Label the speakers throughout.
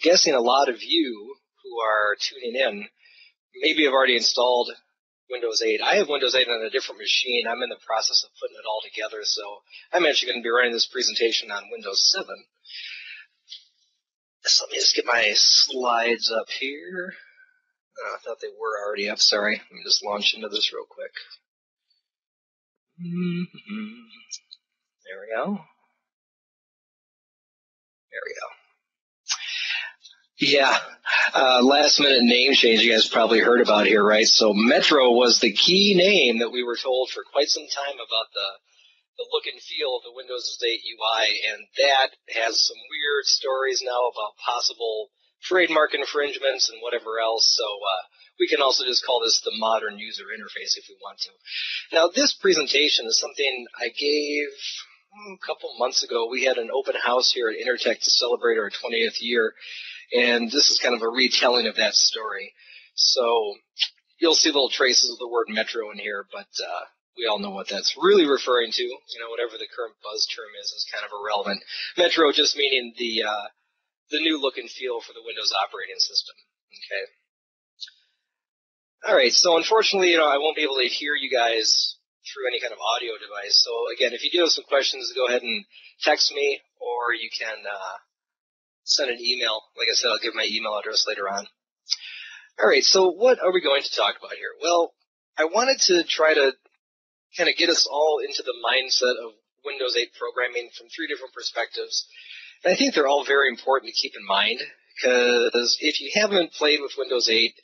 Speaker 1: Guessing a lot of you who are tuning in maybe have already installed Windows 8. I have Windows 8 on a different machine. I'm in the process of putting it all together, so I'm actually going to be running this presentation on Windows 7. So let me just get my slides up here. Oh, I thought they were already up, sorry. Let me just launch into this real quick. There we go. There we go. Yeah, last minute name change you guys probably heard about here, right? So Metro was the key name that we were told for quite some time about the look and feel of the Windows 8 UI, and that has some weird stories now about possible trademark infringements and whatever else, so we can also just call this the modern user interface if we want to. Now, this presentation is something I gave a couple months ago. We had an open house here at Intertech to celebrate our 20th year, and this is kind of a retelling of that story. So you'll see little traces of the word Metro in here, but we all know what that's really referring to. You know, whatever the current buzz term is kind of irrelevant. Metro just meaning the new look and feel for the Windows operating system. Okay. All right. So unfortunately, I won't be able to hear you guys through any kind of audio device. So again, if you do have some questions, go ahead and text me, or you can send an email. Like I said, I'll give my email address later on. All right. So what are we going to talk about here? Well, I wanted to try to kind of get us all into the mindset of Windows 8 programming from three different perspectives. And I think they're all very important to keep in mind, because if you haven't played with Windows 8,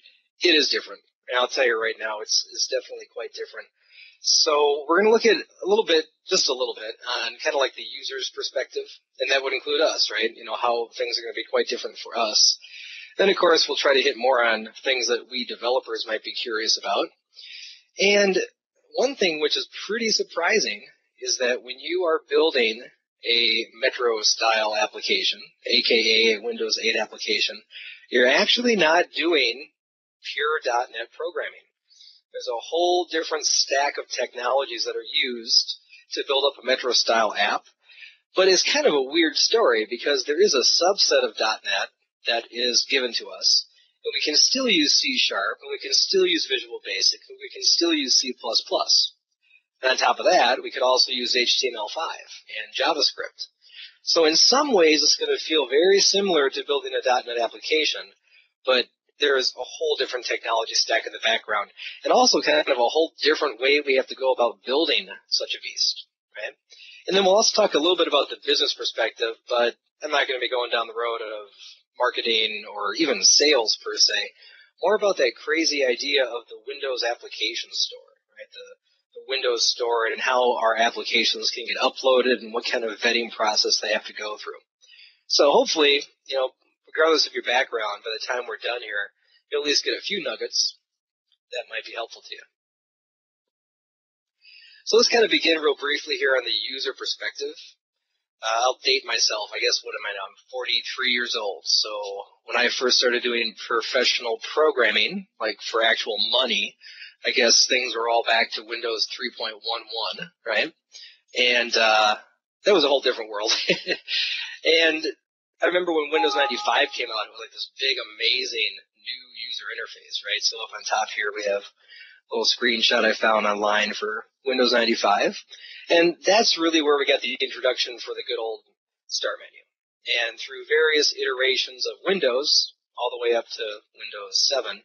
Speaker 1: it is different. And I'll tell you right now, it's definitely quite different. So we're going to look at just a little bit, on kind of like the user's perspective, and that would include us, right? How things are going to be quite different for us. Then, of course, we'll try to hit more on things that we developers might be curious about. And one thing which is pretty surprising is that when you are building a Metro-style application, aka a Windows 8 application, you're actually not doing pure .NET programming. There's a whole different stack of technologies that are used to build up a Metro-style app, but it's kind of a weird story because there is a subset of .NET that is given to us, and we can still use C#, and we can still use Visual Basic, and we can still use C++. And on top of that, we could also use HTML5 and JavaScript. So in some ways, it's going to feel very similar to building a .NET application, but there is a whole different technology stack in the background, and also kind of a whole different way we have to go about building such a beast, right? And then we'll also talk a little bit about the business perspective, but I'm not going to be going down the road of marketing or even sales per se. More about that crazy idea of the Windows application store, right? The Windows store and how our applications can get uploaded and what kind of vetting process they have to go through. So hopefully, regardless of your background, by the time we're done here, you'll at least get a few nuggets that might be helpful to you. So let's kind of begin real briefly here on the user perspective. I'll date myself. I guess, what am I now? I'm 43 years old. So when I first started doing professional programming, like for actual money, I guess things were all back to Windows 3.11, right? And that was a whole different world. And I remember when Windows 95 came out, it was like this big, amazing new user interface, right? So up on top here, we have a little screenshot I found online for Windows 95. And that's really where we got the introduction for the good old start menu. And through various iterations of Windows, all the way up to Windows 7,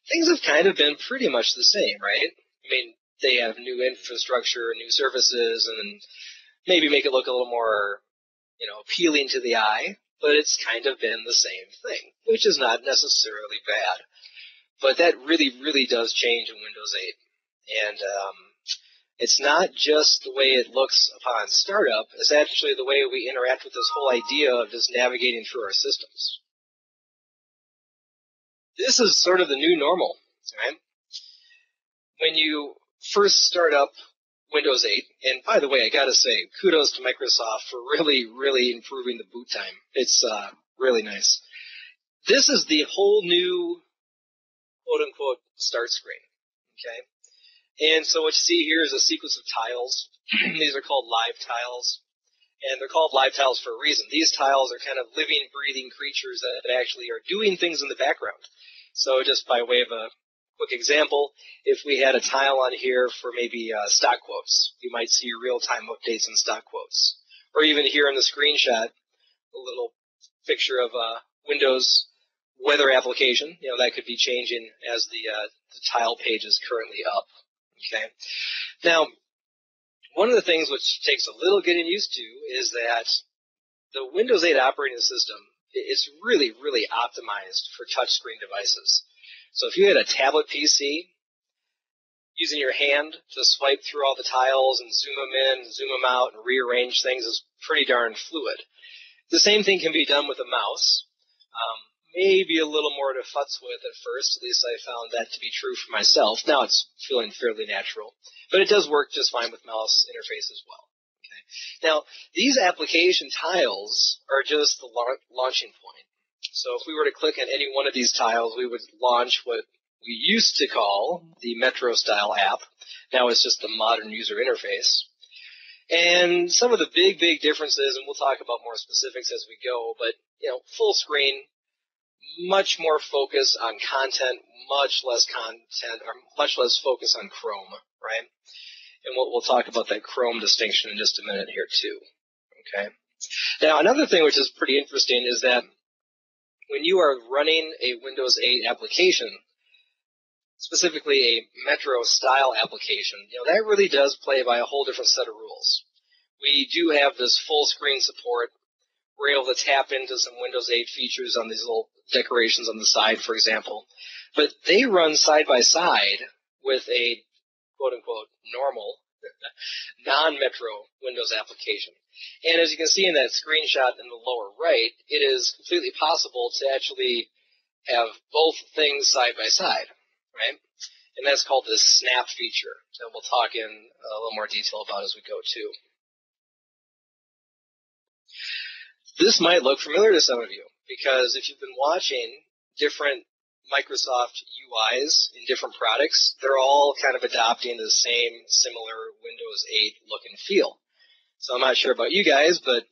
Speaker 1: things have kind of been pretty much the same, right? I mean, they have new infrastructure, new services, and maybe make it look a little more, appealing to the eye, but it's kind of been the same thing, which is not necessarily bad. But that really, really does change in Windows 8. And it's not just the way it looks upon startup, it's actually the way we interact with this whole idea of just navigating through our systems. This is sort of the new normal, right? When you first start up Windows 8, and by the way, I gotta say, kudos to Microsoft for really, really improving the boot time. It's really nice. This is the whole new, quote-unquote, start screen, okay? And so what you see here is a sequence of tiles. These are called live tiles. And they're called live tiles for a reason. These tiles are kind of living, breathing creatures that actually are doing things in the background. So just by way of a quick example, if we had a tile on here for maybe stock quotes, you might see real-time updates in stock quotes. Or even here in the screenshot, a little picture of Windows weather application. That could be changing as the tile page is currently up. Okay. Now, one of the things which takes a little getting used to is that the Windows 8 operating system is really, really optimized for touchscreen devices. So if you had a tablet PC, using your hand to swipe through all the tiles and zoom them in, zoom them out, and rearrange things is pretty darn fluid. The same thing can be done with a mouse. Maybe a little more to futz with at first. At least I found that to be true for myself. Now it's feeling fairly natural. But it does work just fine with mouse interface as well. Okay. Now, these application tiles are just the launching point. So if we were to click on any one of these tiles, we would launch what we used to call the Metro style app. Now it's just the modern user interface. And some of the big, big differences, and we'll talk about more specifics as we go, but, full screen, much more focus on content, much less focus on Chrome, right? And we'll talk about that Chrome distinction in just a minute here too, okay? Now, another thing which is pretty interesting is that when you are running a Windows 8 application, specifically a Metro-style application, that really does play by a whole different set of rules. We do have this full-screen support. We're able to tap into some Windows 8 features on these little decorations on the side, for example. But they run side by side with a quote-unquote normal, non-Metro Windows application. And as you can see in that screenshot in the lower right, it is completely possible to actually have both things side by side, right? And that's called the snap feature that we'll talk in a little more detail about as we go too. This might look familiar to some of you, because if you've been watching different Microsoft UIs in different products, they're all kind of adopting the same similar Windows 8 look and feel. So I'm not sure about you guys, but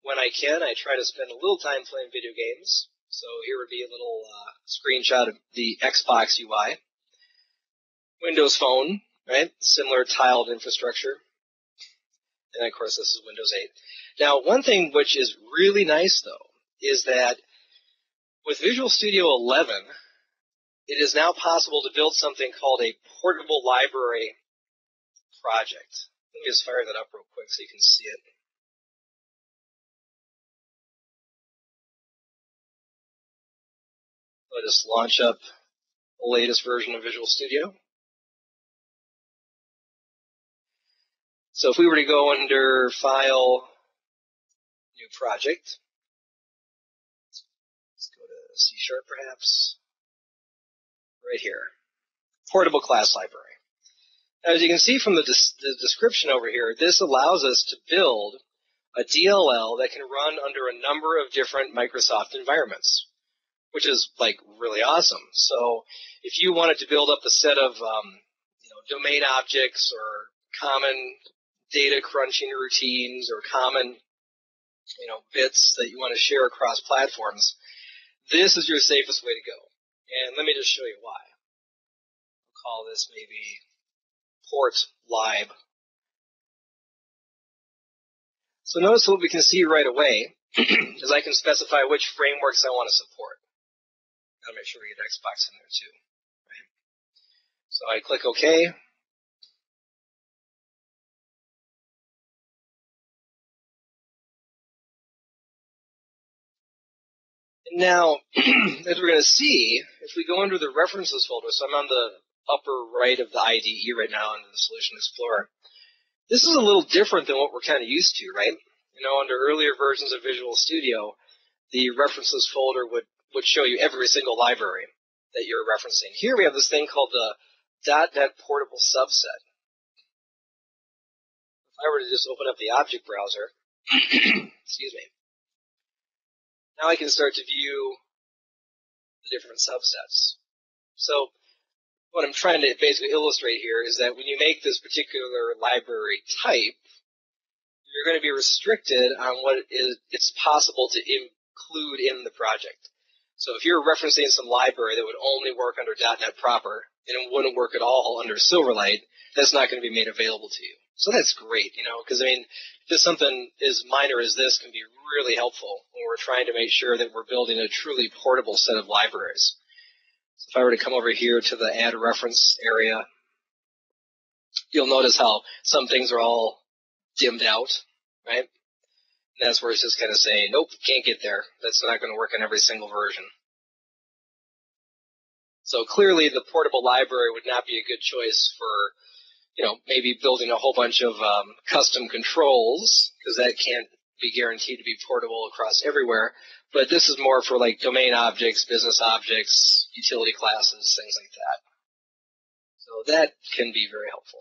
Speaker 1: when I can, I try to spend a little time playing video games. So here would be a little screenshot of the Xbox UI. Windows Phone, right? Similar tiled infrastructure. And of course, this is Windows 8. Now, one thing which is really nice, though, is that with Visual Studio 11, it is now possible to build something called a portable library project. Let me just fire that up real quick so you can see it. Let us launch up the latest version of Visual Studio. So if we were to go under File, New Project, let's go to C# perhaps, right here, Portable Class Library. Now, as you can see from the description over here, this allows us to build a DLL that can run under a number of different Microsoft environments, which is like really awesome. So if you wanted to build up a set of domain objects or common data crunching routines or common bits that you want to share across platforms, this is your safest way to go. And let me just show you why. I'll call this maybe Port Lib. So notice what we can see right away is I can specify which frameworks I want to support. Gotta make sure we get Xbox in there too. Right? So I click OK. And now, as we're going to see, if we go under the References folder, so I'm on the upper right of the IDE right now under the Solution Explorer, this is a little different than what we're kind of used to, right? Under earlier versions of Visual Studio, the References folder would show you every single library that you're referencing. Here we have this thing called the .NET Portable Subset. If I were to just open up the object browser, excuse me, now I can start to view the different subsets. So what I'm trying to basically illustrate here is that when you make this particular library type, you're going to be restricted on what it's possible to include in the project. So if you're referencing some library that would only work under .NET proper and it wouldn't work at all under Silverlight, that's not going to be made available to you. So that's great, because just something as minor as this can be really helpful when we're trying to make sure that we're building a truly portable set of libraries. So if I were to come over here to the add reference area, you'll notice how some things are all dimmed out, right? And that's where it's just kind of saying, nope, can't get there. That's not going to work on every single version. So clearly the portable library would not be a good choice for, maybe building a whole bunch of custom controls, because that can't be guaranteed to be portable across everywhere. But this is more for like domain objects, business objects, utility classes, things like that. So that can be very helpful.